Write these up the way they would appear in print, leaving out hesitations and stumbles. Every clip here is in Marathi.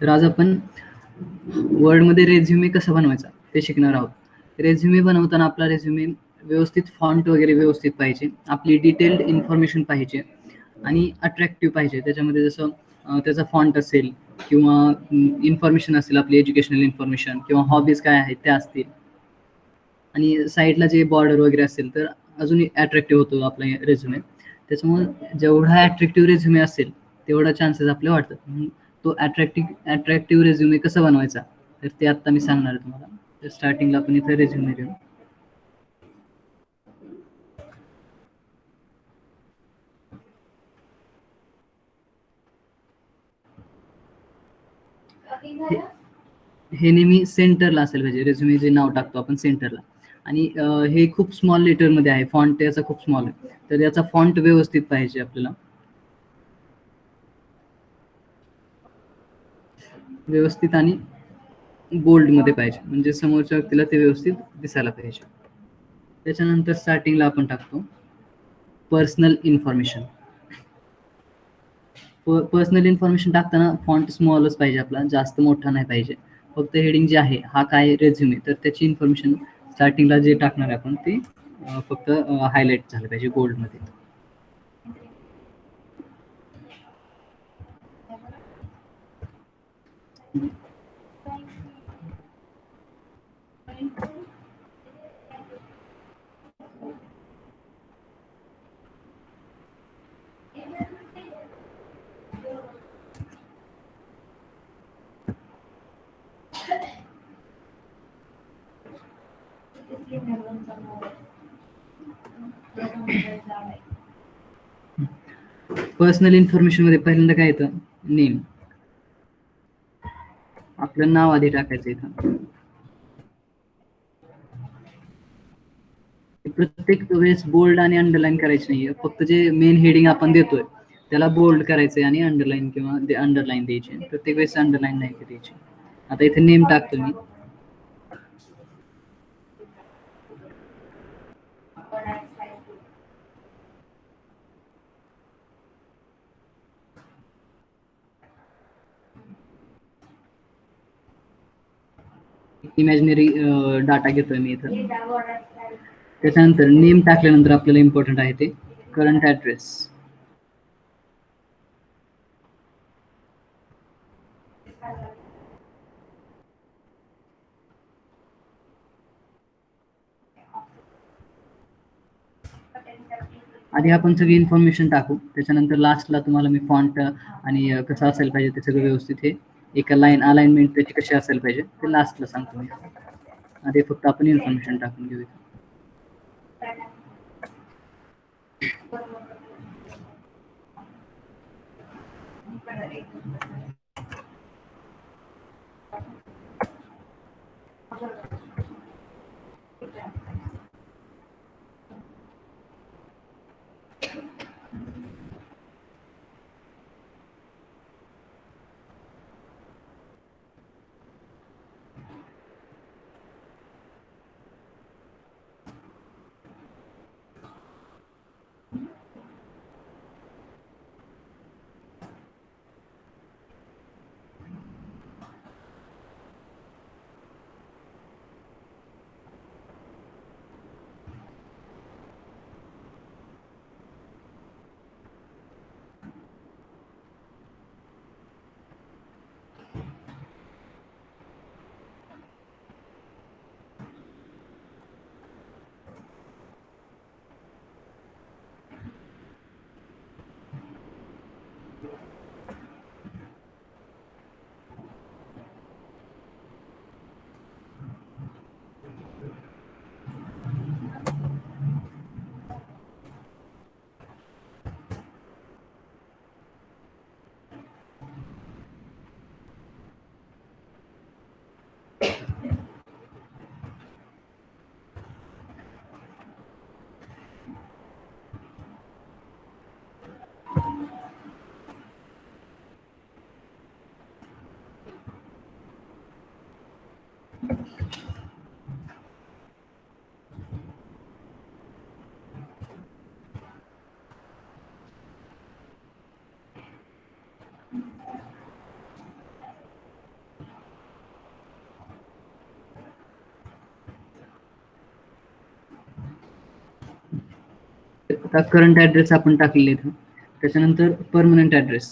तर आज आपण वर्डमध्ये रेझ्युमे कसा बनवायचा ते शिकणार आहोत. रेझ्युमे बनवताना आपला रेझ्युमे व्यवस्थित फॉन्ट वगैरे व्यवस्थित पाहिजे, आपली डिटेल्ड इन्फॉर्मेशन पाहिजे आणि अट्रॅक्टिव्ह पाहिजे. त्याच्यामध्ये जसं त्याचा फॉन्ट असेल किंवा इन्फॉर्मेशन असेल, आपली एज्युकेशनल इन्फॉर्मेशन किंवा हॉबीज काय आहेत त्या असतील आणि साईडला जे बॉर्डर वगैरे असेल तर अजूनही अट्रॅक्टिव्ह होतो आपला रेझ्युमे. त्याच्यामुळे जेवढा अट्रॅक्टिव्ह रेझ्युमे असेल तेवढा चान्सेस आपले वाढतात. म्हणून तो अट्रॅक्टिव्ह रेझ्युमे कसा बनवायचा तर ते आता मी सांगणार आहे तुम्हाला. तर स्टार्टिंगला आपण इथे रेझ्युमे घेऊ. हे नेहमी सेंटरला असेल पाहिजे. रेझ्युमे जे नाव टाकतो आपण सेंटरला. आणि हे खूप स्मॉल लेटरमध्ये आहे. फॉन्ट याचा खूप स्मॉल आहे. तर याचा फॉन्ट व्यवस्थित पाहिजे आपल्याला. व्यवस्थित आणि बोल्डमध्ये पाहिजे. म्हणजे समोरच्या व्यक्तीला ते व्यवस्थित दिसायला पाहिजे. त्याच्यानंतर स्टार्टिंगला आपण टाकतो पर्सनल इन्फॉर्मेशन. पर्सनल इन्फॉर्मेशन टाकताना फॉन्ट स्मॉलच पाहिजे आपला, जास्त मोठा नाही पाहिजे. फक्त हेडिंग जे आहे हा काय रेझ्युमे तर त्याची इन्फॉर्मेशन स्टार्टिंगला जे टाकणार आहे आपण ते फक्त हायलाइट झालं पाहिजे गोल्डमध्ये. पर्सनल इन्फॉर्मेशन मध्ये पहिल्यांदा काय येतं, नेम. आपलं नाव आधी टाकायचं इथं. प्रत्येक वेळेस बोल्ड आणि अंडरलाईन करायची नाहीये. फक्त जे मेन हेडिंग आपण देतोय त्याला बोल्ड करायचंय आणि अंडरलाईन किंवा अंडरलाईन द्यायची. प्रत्येक वेळेस अंडरलाईन नाही द्यायची. आता इथे नेम टाकतो मी. इमॅजिनरी डाटा घेतोय मी इथं. त्याच्यानंतर नेम टाकल्यानंतर आपल्याला इम्पॉर्टंट आहे ते करंट ऍड्रेस. आधी आपण सगळी इन्फॉर्मेशन टाकू, त्याच्यानंतर लास्टला तुम्हाला मी फॉन्ट आणि कसं असायला पाहिजे ते सगळं व्यवस्थित हे एका लाईन अलाइनमेंट त्याची कशी असायला पाहिजे ते लास्टला सांगतो मी. आधी फक्त आपण इन्फॉर्मेशन टाकून घेऊ. आता करंट ॲड्रेस आपण टाकलेले इथं. त्याच्यानंतर परमनंट ॲड्रेस.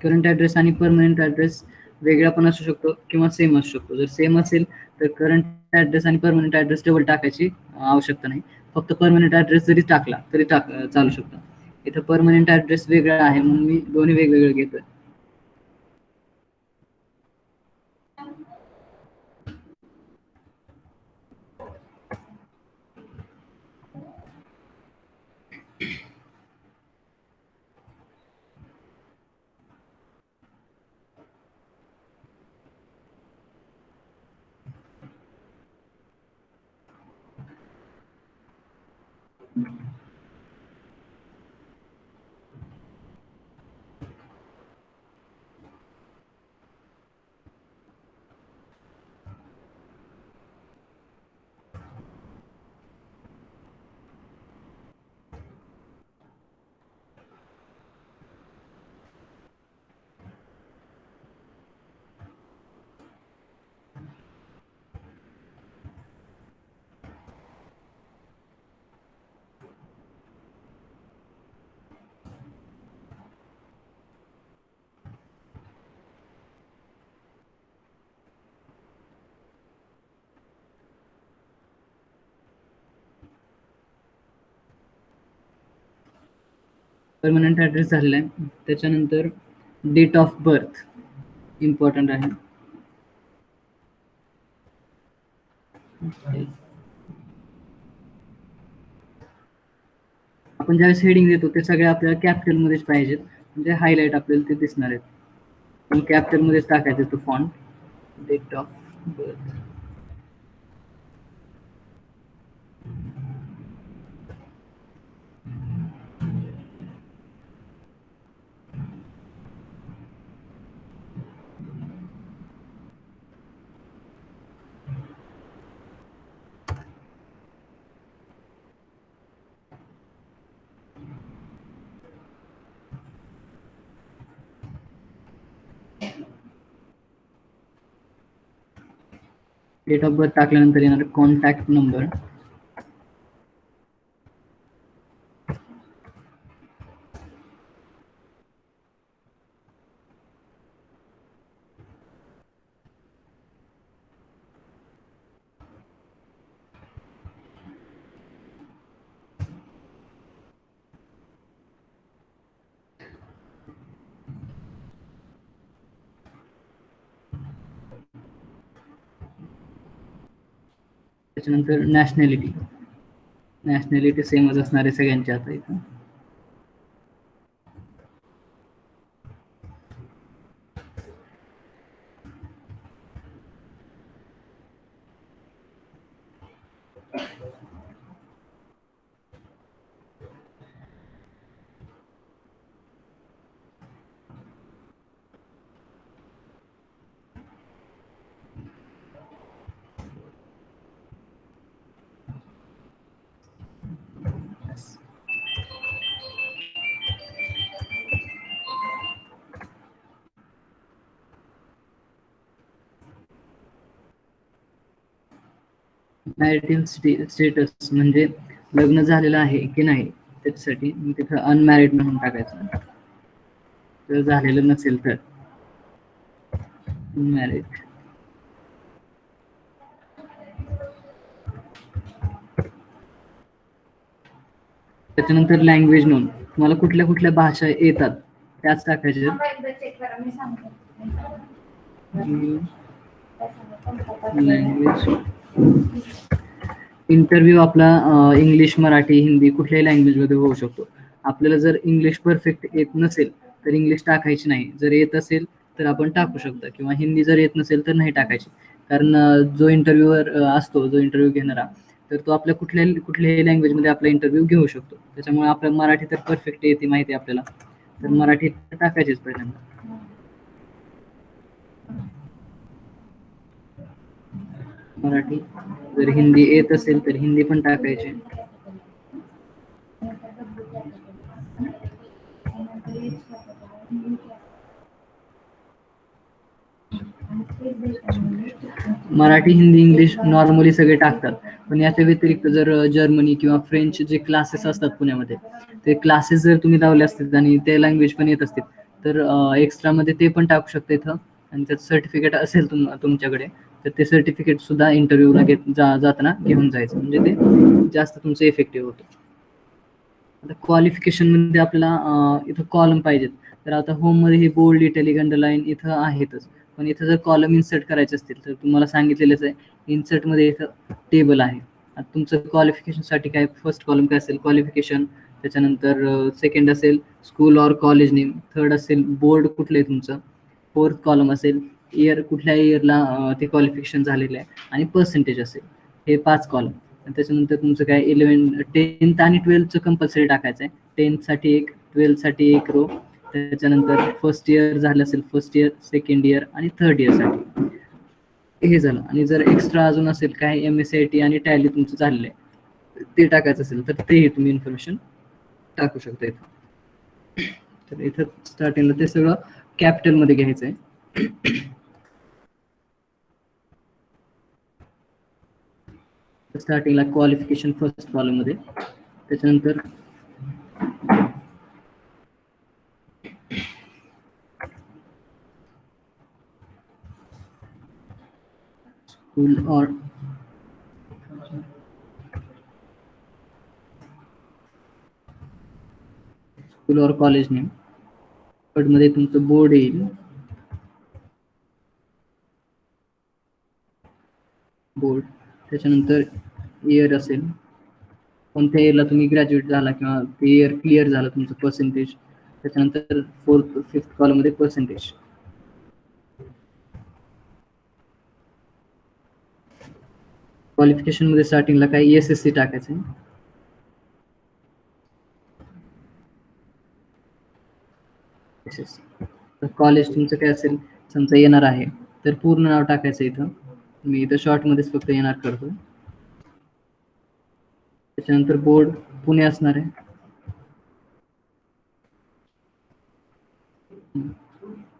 करंट ॲड्रेस आणि परमनंट ॲड्रेस वेगळा पण असू शकतो किंवा सेम असू शकतो. जर सेम असेल तर करंट ॲड्रेस आणि परमनंट ॲड्रेस डबल टाकायची आवश्यकता नाही. फक्त परमनंट ॲड्रेस जरी टाकला तरी चालू शकतो. इथं परमनंट ॲड्रेस वेगळा आहे म्हणून मी दोन्ही वेगवेगळे घेतोय. परमनंट ॲड्रेस झालेला आहे. त्याच्यानंतर डेट ऑफ बर्थ इम्पॉर्टंट आहे. आपण ज्यावेळेस हेडिंग देतो ते सगळे आपल्याला कॅपिटलमध्येच पाहिजेत, म्हणजे हायलाईट आपल्याला ते दिसणार आहेत. पण कॅपिटलमध्येच टाकायचं तो font. Date of birth. Date of birth टाकल्यानंतर येणार कॉन्टॅक्ट नंबर. त्याच्यानंतर नॅशनॅलिटी सेमच असणार आहे सगळ्यांच्या आता इथं. मॅरिटल स्टेटस म्हणजे लग्न झालेलं आहे की नाही त्याच्यासाठी तिथं अनमॅरिड म्हणून टाकायचं. जर झालेलं नसेल तर अनमॅरिड. त्याच्यानंतर लँग्वेज नोंद. तुम्हाला कुठल्या कुठल्या भाषा येतात त्याच टाकायच्या. लँग्वेज. इंटरव्ह्यू आपला इंग्लिश, मराठी, हिंदी कुठल्याही लँग्वेजमध्ये होऊ शकतो. आपल्याला जर इंग्लिश परफेक्ट येत नसेल तर इंग्लिश टाकायची नाही. जर येत असेल तर आपण टाकू शकतो, किंवा हिंदी जर येत नसेल तर नाही टाकायची. कारण जो इंटरव्ह्यूअर असतो, जो इंटरव्ह्यू घेणारा, तर तो आपल्या कुठल्याही लँग्वेजमध्ये आपला इंटरव्ह्यू घेऊ शकतो. त्याच्यामुळे आपल्याला मराठी तर परफेक्ट येते माहिती आहे आपल्याला, तर मराठी टाकायचीच पहिल्यांदा. मराठी. जर हिंदी येत असेल तर हिंदी पण टाकायची. मराठी, हिंदी, इंग्लिश नॉर्मली सगळे टाकतात. पण याच्या व्यतिरिक्त जर जर्मनी किंवा फ्रेंच जे क्लासेस असतात पुण्यामध्ये, ते क्लासेस जर तुम्ही लावले असतील आणि ते लँग्वेज पण येत असतील, तर एक्स्ट्रामध्ये ते पण टाकू शकता इथं. आणि त्याचं सर्टिफिकेट असेल तुमच्याकडे, तर ते सर्टिफिकेट सुद्धा इंटरव्ह्यूला जाताना घेऊन जायचं, म्हणजे ते जास्त तुमचं इफेक्टिव्ह होतं. आता क्वालिफिकेशनमध्ये आपल्याला इथं कॉलम पाहिजेत. तर आता होममध्ये हे बोल्ड, इटॅलिक, अंडरलाईन इथं आहेतच. पण इथं जर कॉलम इन्सर्ट करायचे असतील, तर तुम्हाला सांगितलेलंच आहे, इन्सर्टमध्ये इथं टेबल आहे. आता तुमचं क्वालिफिकेशनसाठी काय, फर्स्ट कॉलम काय असेल, क्वालिफिकेशन. त्याच्यानंतर सेकंड असेल school or college name. Third असेल बोर्ड कुठलं आहे तुमचं. फोर्थ कॉलम असेल इयर, कुठल्या इयरला ते क्वालिफिकेशन झालेलं आहे, आणि पर्सेंटेज असेल. हे 5 कॉलम. त्याच्यानंतर तुमचं काय 10th आणि 12th कंपल्सरी टाकायचं आहे. 10th साठी एक, 12th साठी एक रो. त्याच्यानंतर फर्स्ट इयर झालं असेल, फर्स्ट इयर, सेकंड इयर आणि थर्ड इयर साठी हे झालं. आणि जर एक्स्ट्रा अजून असेल काय, MSCIT आणि टॅली तुमचं झालेलं आहे, ते टाकायचं असेल तर तेही तुम्ही इन्फॉर्मेशन टाकू शकता इथं. तर इथं स्टार्टिंगला ते सगळं कॅपिटलमध्ये घ्यायचं आहे. स्टार्टिंगला क्वालिफिकेशन फर्स्ट कॉलममध्ये. त्याच्यानंतर स्कूल और कॉलेज नेम. मध्ये तुमचं बोर्ड येईल, बोर्ड. त्याच्यानंतर इयर असेल, कोणत्या इयरला तुम्ही ग्रॅज्युएट झाला किंवा ते इयर क्लिअर झालं तुमचं, पर्सेंटेज. त्याच्यानंतर फोर्थ फिफ्थ कॉलममध्ये पर्सेंटेज. क्वालिफिकेशन मध्ये स्टार्टिंगला काय SSC टाकायचं आहे. तर कॉलेज तुमचं काय असेल, समजा येणार आहे, तर पूर्ण नाव टाकायचं इथं. मी इथं शॉर्टमध्येच फक्त येणार करतो. त्याच्यानंतर बोर्ड पुणे असणार आहे.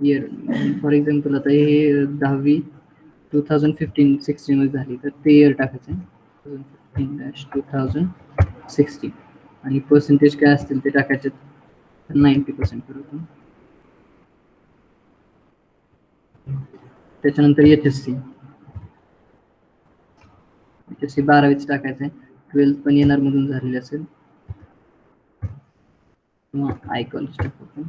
इयर फॉर एक्झाम्पल आता हे 10वी 2015-16 मध्ये झाली, तर ते इयर टाकायचं आहे, 2015-2016. आणि पर्सेंटेज काय असतील ते टाकायचे, 90% करतो. त्याच्यानंतर HSC 12वीच टाकायचं आहे. 12th पण येणार मधून झालेली असेल किंवा आय कॉलेज टाकायचं.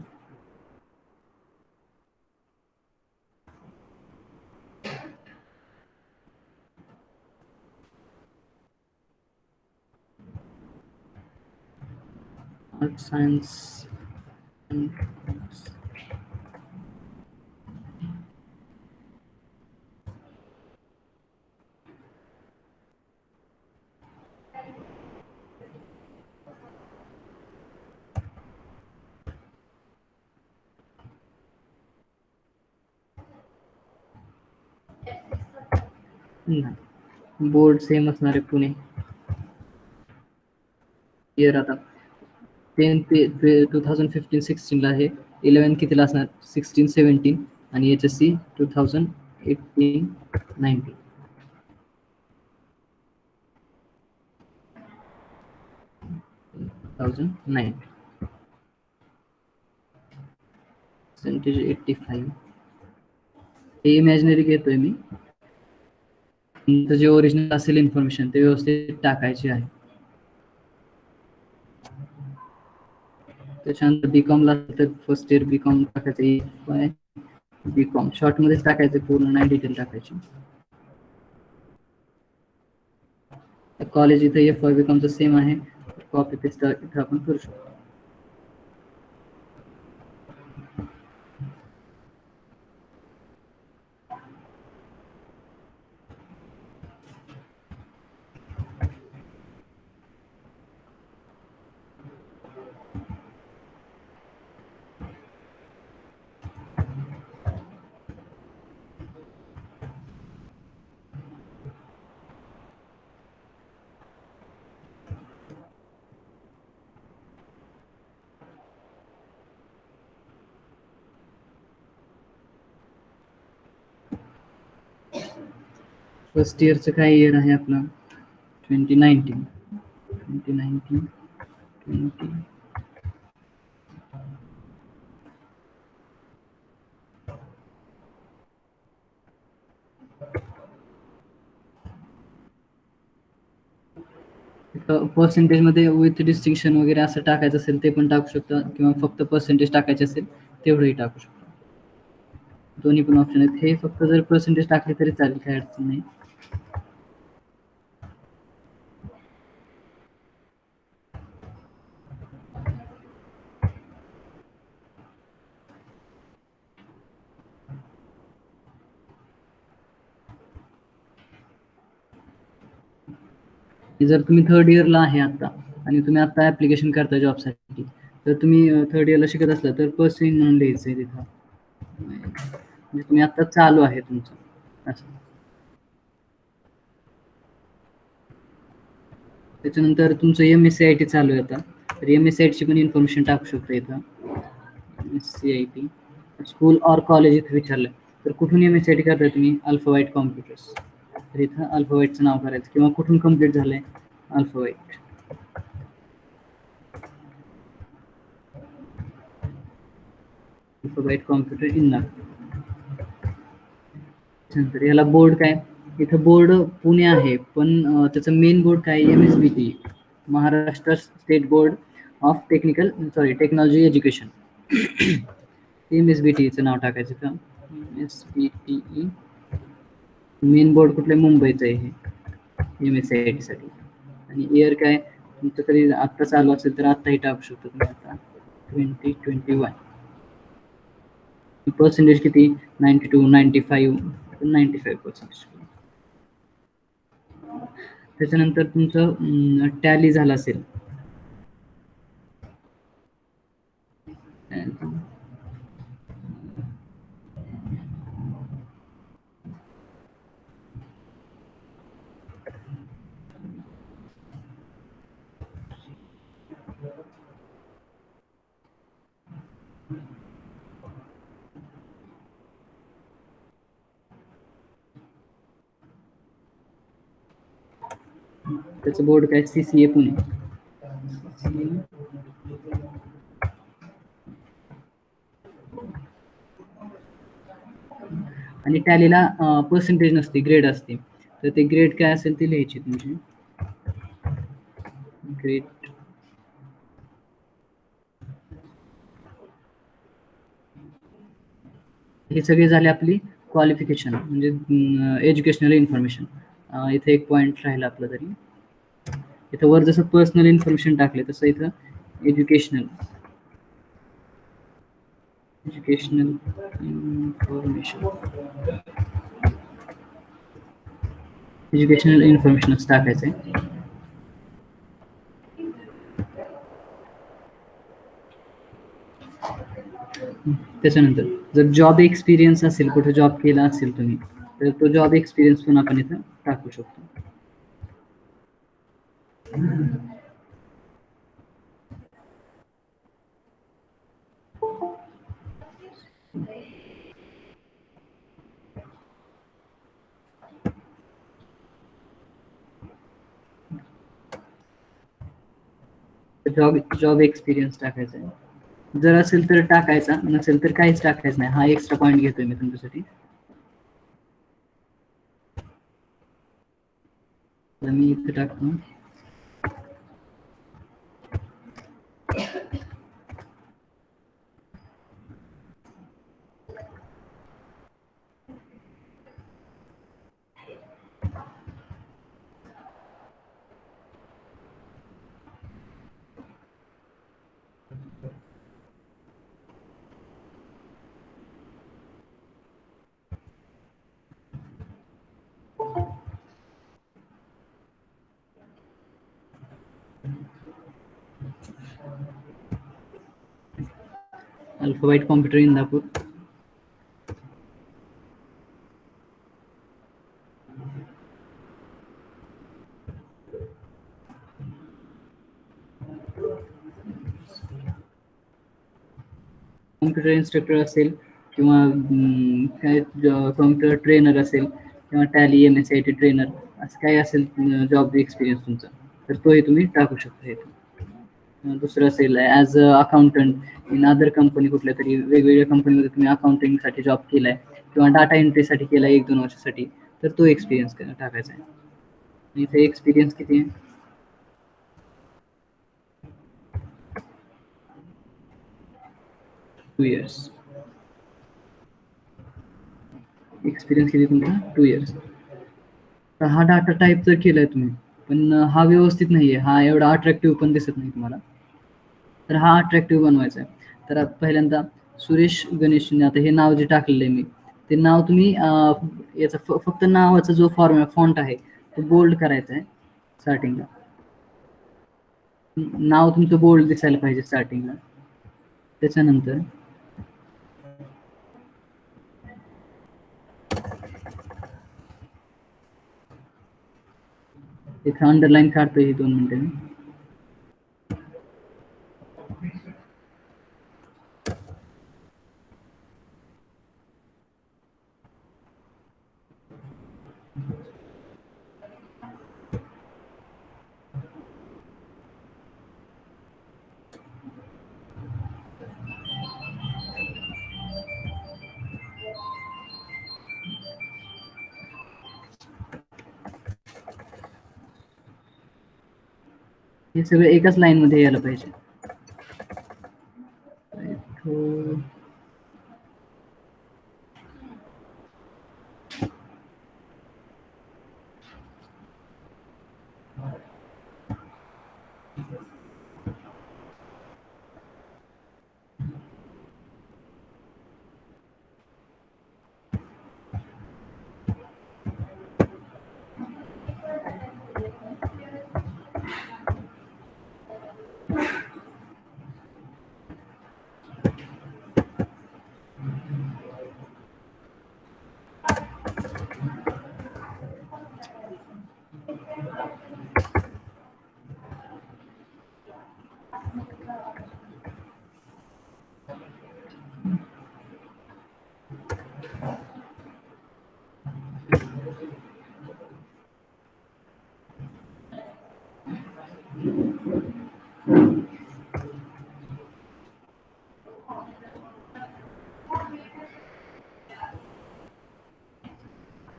Art science. बोर्ड सेम असणार आहे, पुणे. इयर आता 10 ते 2015-16 ला आहे. 11 कितीला असणार, 16-17. आणि HSC 2018-19. पर्सेंटेज 85. हे इमॅजिनरी घेतोय मी. जे ओरिजिनल असेल इन्फॉर्मेशन ते व्यवस्थित टाकायची आहे. त्याच्यानंतर बीकॉमला तर फर्स्ट इयर बीकॉम टाकायचं, बीकॉम शॉर्ट मध्येच टाकायचं, पूर्ण नाही डिटेल टाकायची. कॉलेज इथं FY बीकॉमचं सेम आहे, कॉपी पेस्ट इथं आपण करू शकतो. फर्स्ट इयरचं काय इयर आहे आपलं? 2019. 2019, 20. पर्सेंटेजमध्ये विथ डिस्टिंक्शन वगैरे असं टाकायचं असेल ते पण टाकू शकता, किंवा फक्त पर्सेंटेज टाकायचे असेल तेवढंही टाकू शकता. दोन्ही पण ऑप्शन आहेत. हे फक्त जर पर्सेंटेज टाकले तरी चालेल, काही अडचण नाही. जर तुम्ही थर्ड इयरला आहे आता आणि तुम्ही आता ऍप्लिकेशन करता जॉबसाठी, तर तुम्ही थर्ड इयरला शिकत असला तर पर्सिंग म्हणून लिहायचं आहे तिथं. म्हणजे तुम्ही आता चालू आहे तुमचं असं. त्याच्यानंतर तुमचं MSc-IT चालू आहे आता, तर MSc-IT ची पण इन्फॉर्मेशन टाकू शकता इथं. MSc-IT स्कूल और कॉलेज इथे विचारलं, तर कुठून MSc-IT करताय तुम्ही? अल्फावाईट कॉम्प्युटर्स. तर इथं अल्फावाईटचं नाव करायचं, किंवा कुठून कम्प्लीट झालंय? अल्फावाईट. अल्फावाईट कॉम्प्युटर इन नागपूर. नंतर याला बोर्ड काय? इथं बोर्ड पुणे आहे, पण त्याचं मेन बोर्ड काय? MSBT, Maharashtra state board of technology education. MSBTचं नाव टाकायचं का? MSBTE. मेन बोर्ड कुठलं? मुंबईचं आहे हे MSc-IT साठी. आणि इयर काय तुमचं? तरी आत्ता चालू असेल तर आत्ताही टाकू शकतो तुम्ही. आता 2021. पर्सेंटेज किती? 92, 95% त्याच्यानंतर तुमचं टॅली झालं असेल. त्याचं बोर्ड काय? CCA पुणे. आणि टॅलीला पर्सेंटेज नसते, ग्रेड असते. तर ते ग्रेड काय असेल ते लिहायची तुमची ग्रेड. हे सगळे झाले आपली क्वालिफिकेशन, म्हणजे एज्युकेशनल इन्फॉर्मेशन. इथे एक पॉइंट राहिला आपला तरी. इथं वर जसं पर्सनल इन्फॉर्मेशन टाकले तसं इथं एज्युकेशनल इन्फॉर्मेशन एज्युकेशनल इन्फॉर्मेशनच टाकायचं आहे. त्याच्यानंतर जर जॉब एक्सपिरियन्स असेल, कुठे जॉब केला असेल तुम्ही, तर तो जॉब एक्सपिरियन्स पण आपण इथं टाकू शकतो. जॉब एक्सपिरियन्स टाकायचा आहे. जर असेल तर टाकायचा, नसेल तर काहीच टाकायचं नाही. हा एक्स्ट्रा पॉइंट घेतोय मी तुमच्यासाठी. मी इथे टाकतो. अल्फाबाईट कॉम्प्युटर इंदापूर. कॉम्प्युटर इन्स्ट्रक्टर असेल, किंवा काय कॉम्प्युटर ट्रेनर असेल, किंवा टॅली MSCIT ट्रेनर असं काही असेल जॉब एक्सपिरियन्स तुमचा, तर तोही तुम्ही टाकू शकता इथे. दुसरं असेल as a accountant in other company, कुठल्या तरी वेगवेगळ्या कंपनीमध्ये तुम्ही अकाउंटिंगसाठी जॉब केलाय किंवा डाटा एंट्रीसाठी केलाय 1-2 वर्षासाठी, तर तो एक्सपिरियन्स टाकायचा आहे. इथे एक्सपिरियन्स किती आहे? 2 इयर्स. एक्सपिरियन्स किती तुमचा? 2 इयर्स. तर हा डाटा टाइप जर केलाय तुम्ही, पण हा व्यवस्थित नाहीये, हा एवढा अट्रॅक्टिव्ह पण दिसत नाही तुम्हाला, तर हा अट्रॅक्टिव्ह बनवायचा आहे. तर पहिल्यांदा सुरेश गणेश, आता हे नाव जे टाकलेलं आहे मी, ते नाव तुम्ही याचा फक्त नावाचा जो फॉन्ट आहे तो बोल्ड करायचा आहे स्टार्टिंगला. नाव तुमचं बोल्ड दिसायला पाहिजे स्टार्टिंगला. त्याच्यानंतर इथे अंडरलाईन काढतोय ही 2 मिनिटं मी. हे सगळं एकाच लाईन मध्ये यायला पाहिजे.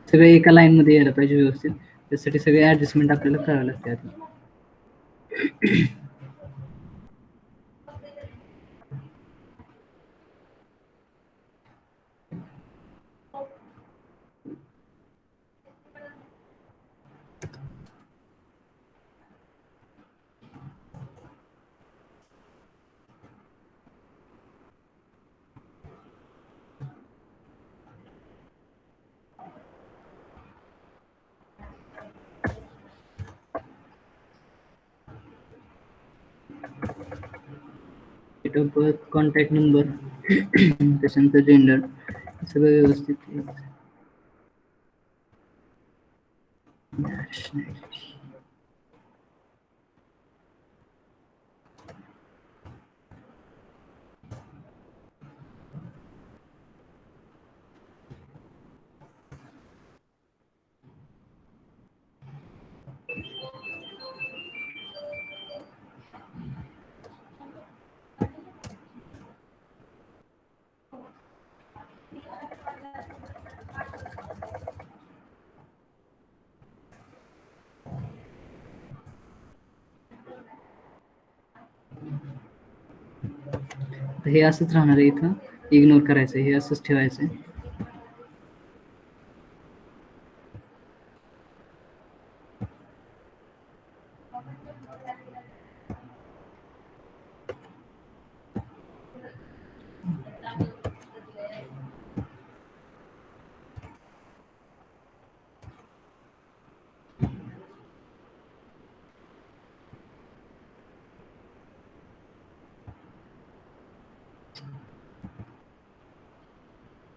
सगळे एका लाईन मध्ये यायला पाहिजे व्यवस्थित. त्यासाठी सगळे ऍडजस्टमेंट आपल्याला करावे लागते आधी. Date of birth, contact number, त्याच्यानंतर जेंडर, सगळं व्यवस्थित. हे असंच राहणार आहे, इथं इग्नोर करायचं, हे असंच ठेवायचं.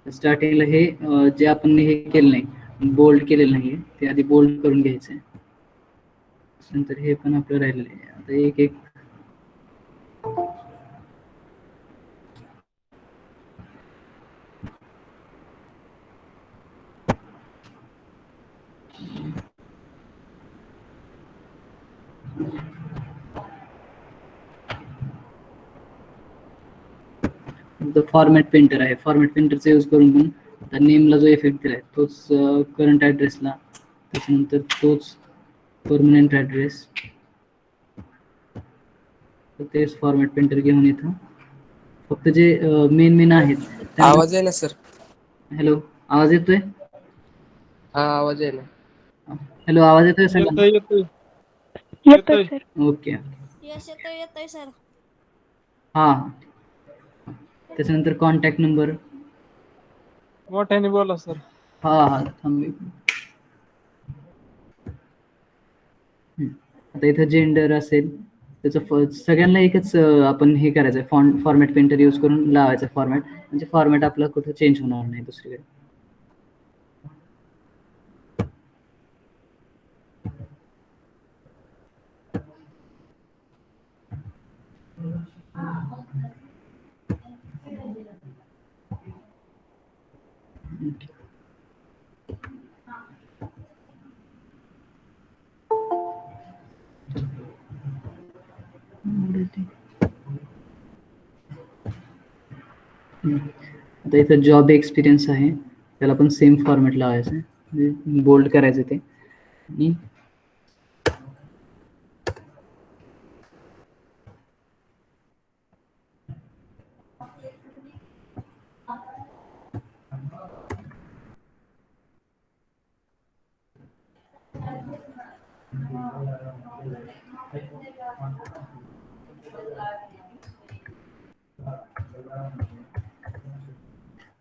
स्टार्टिंगला हे जे आपण हे केलं नाही, बोल्ड केलेलं नाही, ते आधी बोल्ड करून घ्यायचं. नंतर हे पण आपलं राहिलेलं आहे. आता एक एक फॉर्मॅट पेंटर आहे. फॉर्मॅट पेंटरचा यूज करून पण आता नेमला जो इफेक्ट दिलाय तोच करंट ॲड्रेसला, त्याच्यानंतर तोच परमनंट ॲड्रेस, तर तेच फॉर्मॅट पेंटर घेऊन इथं फक्त जे मेन आहेत. आवाज आहे ना सर? हॅलो, आवाज येतोय? हा, आवाज आहे ना. हॅलो, आवाज येतोय सगळ्यांना? येतोय सर. ओके. यस, येतोय सर. हा, त्याच्यानंतर कॉन्टॅक्ट नंबर. मोठ्याने बोला सर. हा थांब. आता इथं जेंडर असेल त्याचं सगळ्यांना एकच आपण हे करायचं आहे, फॉर्मॅट पेंटर यूज करून लावायचं फॉर्मॅट, म्हणजे फॉर्मॅट आपला कुठं चेंज होणार नाही दुसरीकडे. आता इथं जॉब एक्सपिरियन्स आहे, त्याला पण सेम फॉर्मॅट लावायचं आहे, बोल्ड करायचं ते. आणि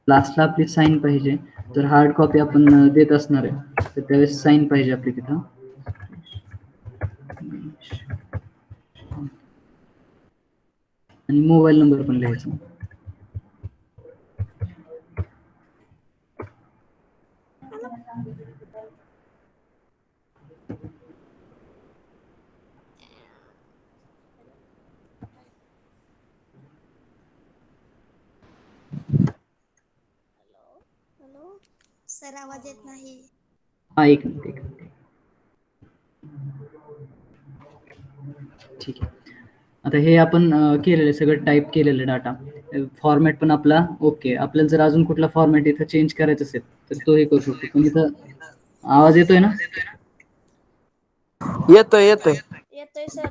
लास्टला आपली साईन पाहिजे. जर हार्ड कॉपी आपण देत असणार आहे तर त्यावेळेस साईन पाहिजे आपली तिथं. आणि मोबाईल नंबर पण लिहायचा. हॅलो सर, आवाज येत नाही. हा, एक मिनिट. ठीक आहे. आता हे आपण केलेलं सगळं टाईप केलेलं डाटा, फॉर्मॅट पण आपला ओके. आपल्याला जर अजून कुठला फॉर्मॅट इथं चेंज करायचा असेल तर तो हे करू शकतो. पण इथं आवाज येतोय ना? येतोय. येतोय सर.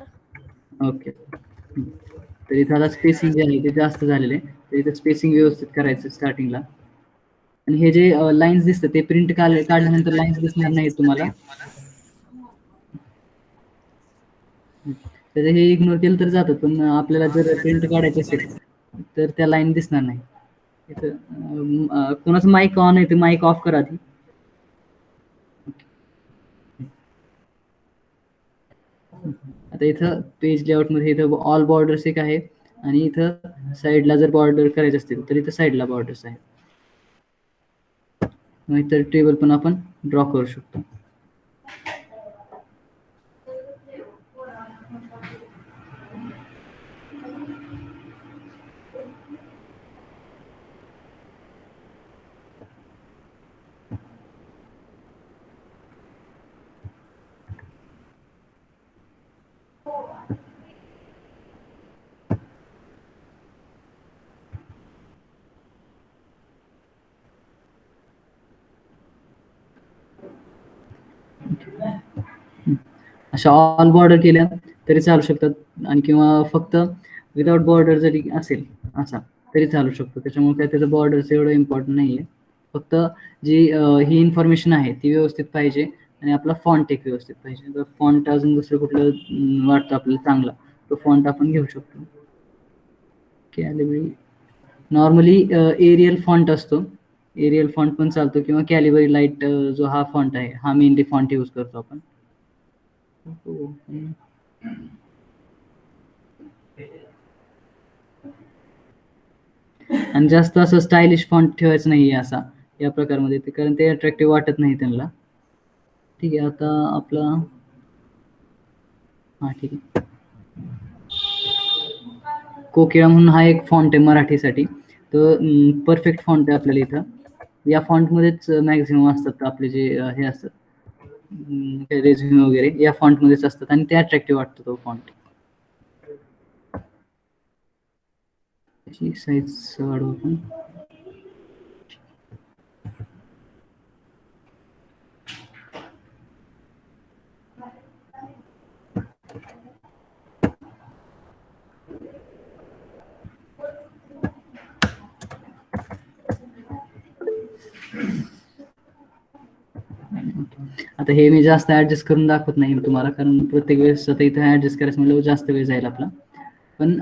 ओके. तर इथं आता स्पेसिंग जे आहे ते जास्त झालेलं आहे, तर इथं स्पेसिंग व्यवस्थित करायचं स्टार्टिंगला. आणि हे जे लाईन्स दिसतात ते प्रिंट काढल्यानंतर लाईन्स दिसणार नाही तुम्हाला, तर हे इग्नोर केलं तर जातं. पण आपल्याला जर प्रिंट काढायची असेल तर त्या लाईन दिसणार नाही. इथं कोणाचं माईक ऑन आहे ते माईक ऑफ करा आधी. आता इथं पेज लेआउटमध्ये इथं ऑल बॉर्डर्स एक आहे, आणि इथं साईडला जर बॉर्डर करायचे असतील तर इथं साईडला बॉर्डर्स आहेत. मग इथं टेबल पण आपण ड्रॉ करू शकतो. अशा ऑल बॉर्डर केल्या तरी चालू शकतात, आणि किंवा फक्त विदाउट बॉर्डर जरी असेल असा तरी चालू शकतो. त्याच्यामुळे काय त्याचं बॉर्डरचं एवढं इम्पॉर्टंट नाही आहे. फक्त जी ही इन्फॉर्मेशन आहे ती व्यवस्थित पाहिजे, आणि आपला फॉन्ट एक व्यवस्थित पाहिजे. जर फॉन्ट अजून दुसरं कुठलं वाटतं आपल्याला चांगला, तो फॉन्ट आपण घेऊ शकतो. कॅलिबरी नॉर्मली एरियल फॉन्ट असतो, एरियल फॉन्ट पण चालतो, किंवा कॅलिबरी लाईट जो हा फॉन्ट आहे हा मेनली फॉन्ट यूज करतो आपण. आणि जास्त असं स्टायलिश फॉन्ट ठेवायचं नाहीये असा या प्रकारमध्ये, कारण ते अट्रॅक्टिव्ह वाटत नाही त्यांना. ठीक आहे. आता आपला ठीक आहे, कोकिळा म्हणून हा एक फॉन्ट आहे मराठीसाठी. तो परफेक्ट फॉन्ट आहे आपल्याला इथं. या फॉन्टमध्येच मॅक्झिमम असतात आपले जे हे असतात रेझ्युमे वगैरे, या फॉन्टमध्येच असतात, आणि ते अट्रॅक्टिव्ह वाटतो तो फॉन्ट. त्याची साईज वाढवू आपण. आता हे मी जास्त ऍडजस्ट करून दाखवत नाही तुम्हाला, कारण प्रत्येक वेळेस आता इथं ऍडजस्ट करायचं म्हणलं जास्त वेळ जाईल आपला. पण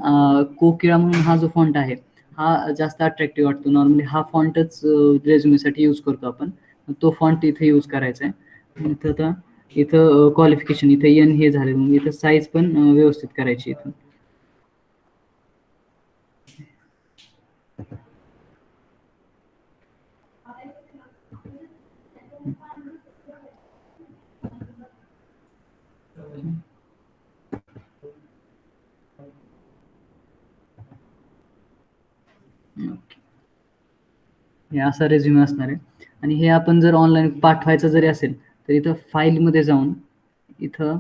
कोकिळा म्हणून हा जो फॉन्ट आहे हा जास्त अट्रॅक्टिव्ह वाटतो. नॉर्मली हा फॉन्टच रेझ्युमेसाठी यूज करतो आपण, तो फॉन्ट इथे यूज करायचा आहे. इथं आता इथं क्वालिफिकेशन इथं एन हे झाले, मग इथं साईज पण व्यवस्थित करायची इथून. हे असा रेझ्युमे असणार आहे. आणि हे आपण जर ऑनलाईन पाठवायचं जरी असेल तर इथं फाईलमध्ये जाऊन इथं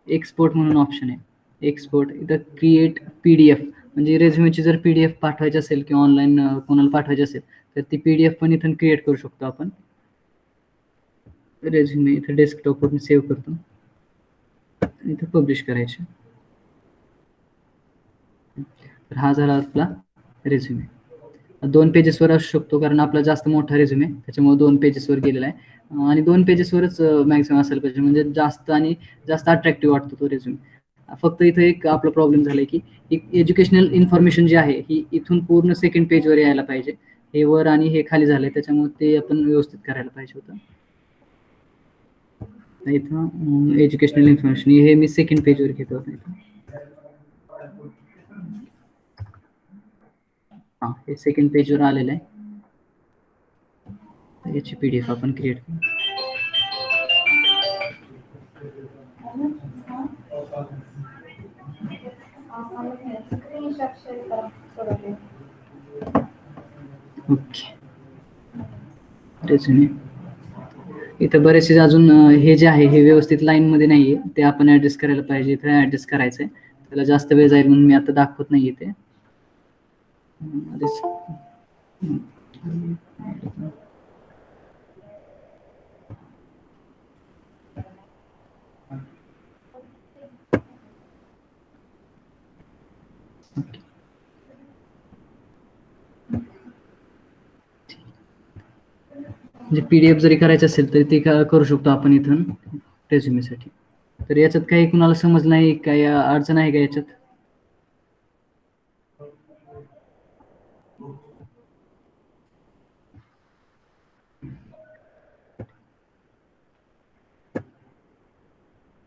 एक्सपोर्ट म्हणून ऑप्शन आहे. एक्सपोर्ट इथं क्रिएट PDF, म्हणजे रेझ्युमेची जर PDF पाठवायची असेल किंवा ऑनलाईन कोणाला पाठवायची असेल तर ती PDF पण इथून क्रिएट करू शकतो आपण. रेझ्युमे इथं डेस्कटॉपवर मी सेव्ह करतो, इथं पब्लिश करायचे. तर हा झाला आपला रेझ्युमे. 2 पेजेसवर असू शकतो, कारण आपला जास्त मोठा रेझ्युमे त्याच्यामुळे 2 पेजेसवर गेलेला आहे. आणि 2 पेजेसवरच मॅक्सिमम असायला पाहिजे, म्हणजे जास्त आणि जास्त अट्रॅक्टिव्ह वाटतो तो रेझ्युमे. फक्त इथं एक आपला प्रॉब्लेम झालाय की एज्युकेशनल इन्फॉर्मेशन जी आहे ही इथून पूर्ण सेकंड पेजवर यायला पाहिजे. हे वर आणि हे खाली झालंय, त्याच्यामुळे ते आपण व्यवस्थित करायला पाहिजे होतं. इथं एज्युकेशनल इन्फॉर्मेशन हे मी सेकंड पेजवर घेतो आता इथं. हां, हे सेकंड पेजवर आलेलं आहे. याची PDF आपण क्रिएट करू. Okay, resume. इथं बरेचसे अजून हे जे आहे हे व्यवस्थित लाईन मध्ये नाहीये, ते आपण ऍडजस्ट करायला पाहिजे. इथं ऍडजस्ट करायचंय, त्याला जास्त वेळ जाईल म्हणून मी आता दाखवत नाहीये ते. म्हणजे PDF जरी करायचं असेल तरी ते करू शकतो आपण इथून रेझ्युमेसाठी. तर याच्यात काही कुणाला समज नाही, काही अडचण आहे का याच्यात?